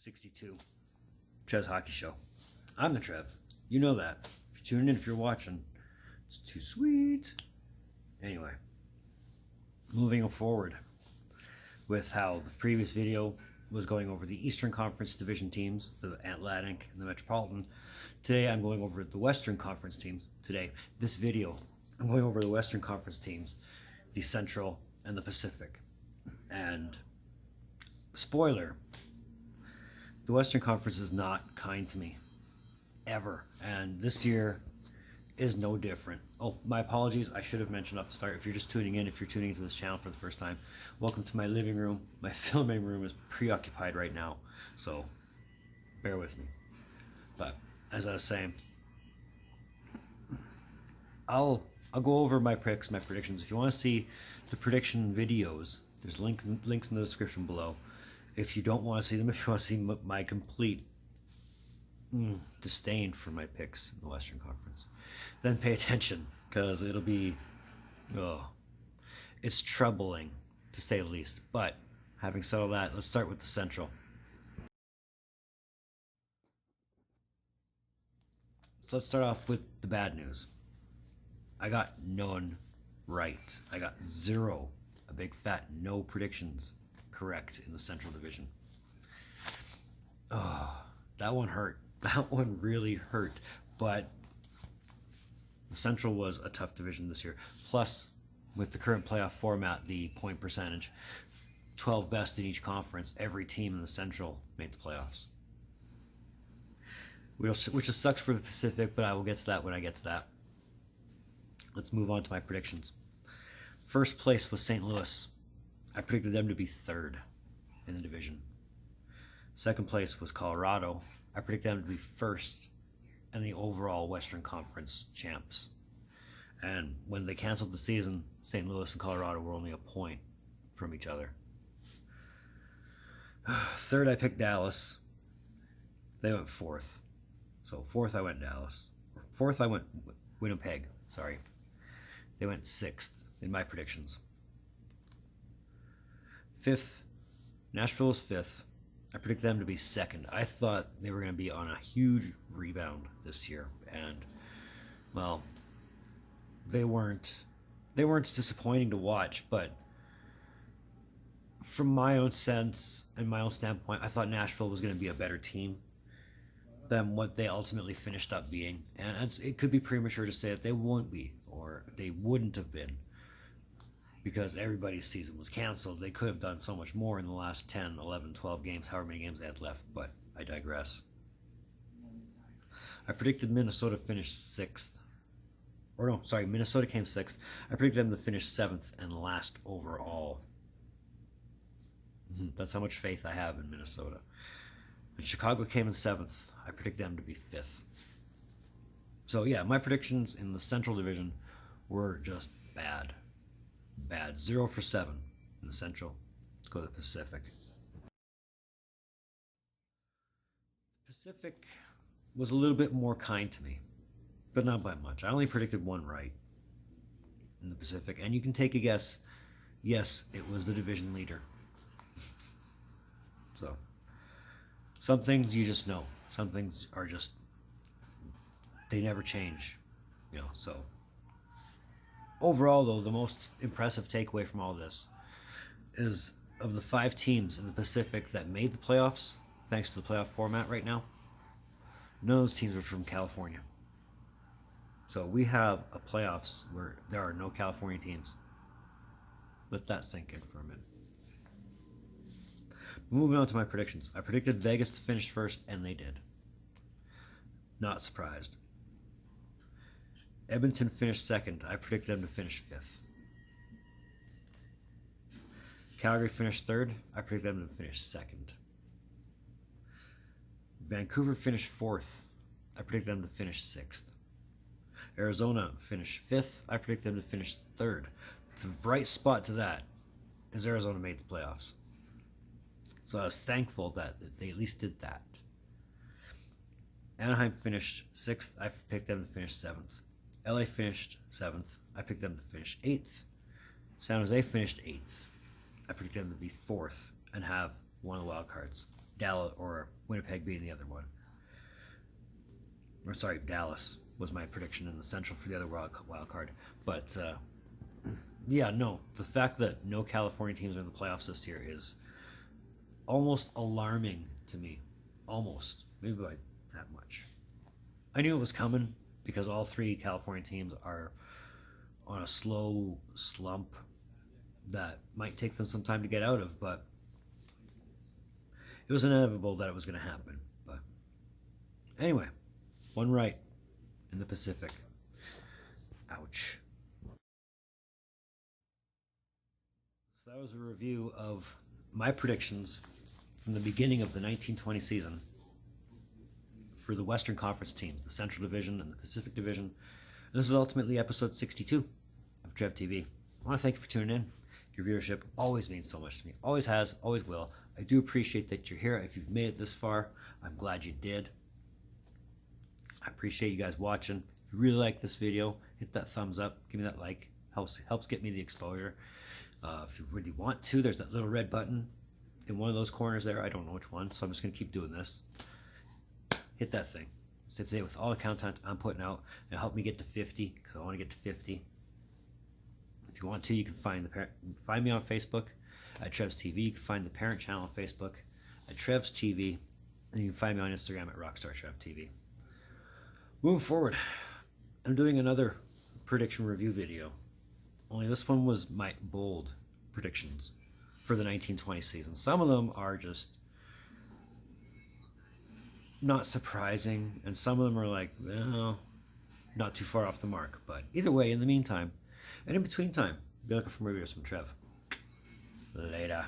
62. Trev's Hockey Show. I'm the Trev. You know that. If you're tuning in, if you're watching, it's too sweet. Anyway, moving forward with how the previous video was going over the Eastern Conference Division teams, the Atlantic and the Metropolitan. Today I'm going over the Western Conference teams. This video, I'm going over the Western Conference teams, the Central and the Pacific. And spoiler, the Western Conference is not kind to me, ever. And this year is no different. Oh, my apologies. I should have mentioned off the start, if you're just tuning in, if you're tuning into this channel for the first time, welcome to my living room. My filming room is preoccupied right now, so bear with me. But as I was saying, I'll go over my picks, my predictions. If you want to see the prediction videos, there's links in the description below. If you don't want to see them, if you want to see my complete disdain for my picks in the Western Conference, then pay attention, because it'll be, it's troubling to say the least. But having said all that, let's start with the Central. So let's start off with the bad news. I got none right. I got zero, a big fat no predictions correct in the Central Division. Oh, that one hurt. That one really hurt. But the Central was a tough division this year. Plus, with the current playoff format, the point percentage, 12 best in each conference, every team in the Central made the playoffs. Which just sucks for the Pacific, but I will get to that when I get to that. Let's move on to my predictions. First place was St. Louis. I predicted them to be third in the division. Second place was Colorado. I predicted them to be first in the overall Western Conference champs. And when they canceled the season, St. Louis and Colorado were only a point from each other. Third, I picked Dallas. They went fourth. So fourth, I went Dallas. Fourth, I went Winnipeg. Sorry. They went sixth in my predictions. Fifth, Nashville was fifth. I predicted them to be second. I thought they were going to be on a huge rebound this year, and well, they weren't disappointing to watch, but from my own sense and my own standpoint, I thought Nashville was going to be a better team than what they ultimately finished up being. And it could be premature to say that they won't be, or they wouldn't have been, because everybody's season was canceled. They could have done so much more in the last 10, 11, 12 games, however many games they had left, but I digress. I predicted Minnesota finished sixth. Or no, sorry, Minnesota came sixth. I predicted them to finish seventh and last overall. That's how much faith I have in Minnesota. And Chicago came in seventh. I predict them to be fifth. So yeah, my predictions in the Central Division were just bad. Bad. 0 for 7 in the Central. Let's go to the Pacific. The Pacific was a little bit more kind to me, but not by much. I only predicted one right in the Pacific, and you can take a guess. Yes, it was the division leader. So, some things you just know. Some things are just, they never change, so. Overall, though, the most impressive takeaway from all this is, of the 5 teams in the Pacific that made the playoffs, thanks to the playoff format right now, none of those teams are from California. So we have a playoffs where there are no California teams. Let that sink in for a minute. Moving on to my predictions. I predicted Vegas to finish first, and they did. Not surprised. Edmonton finished second. I predicted them to finish fifth. Calgary finished third. I predicted them to finish second. Vancouver finished fourth. I predicted them to finish sixth. Arizona finished fifth. I predicted them to finish third. The bright spot to that is Arizona made the playoffs. So I was thankful that they at least did that. Anaheim finished sixth. I picked them to finish seventh. LA finished seventh. I picked them to finish eighth. San Jose finished eighth. I predicted them to be fourth and have one of the wild cards. Dallas or Winnipeg being the other one. Or sorry, Dallas was my prediction in the Central for the other wild card. But yeah, no, the fact that no California teams are in the playoffs this year is almost alarming to me. Almost, maybe by that much. I knew it was coming because all three California teams are on a slow slump that might take them some time to get out of, but it was inevitable that it was going to happen. But anyway, one right in the Pacific. Ouch. So that was a review of my predictions from the beginning of the 1920 season for the Western Conference teams, the Central Division and the Pacific Division. And this is ultimately episode 62 of Trev TV. I want to thank you for tuning in. Your viewership always means so much to me. Always has, always will. I do appreciate that you're here. If you've made it this far, I'm glad you did. I appreciate you guys watching. If you really like this video, hit that thumbs up. Give me that like. Helps get me the exposure. If you really want to, there's that little red button in one of those corners there. I don't know which one, so I'm just going to keep doing this. Hit that thing. Stay up to date with all the content I'm putting out. It'll help me get to 50 because I want to get to 50. If you want to, you can find me on Facebook at Trev's TV. You can find the parent channel on Facebook at Trev's TV, and you can find me on Instagram at Rockstar Trev TV. Moving forward, I'm doing another prediction review video. Only this one was my bold predictions for the 1920 season. Some of them are just not surprising, and some of them are like, well, not too far off the mark. But either way, in the meantime, and in between time, be looking for more videos from Trev. Later.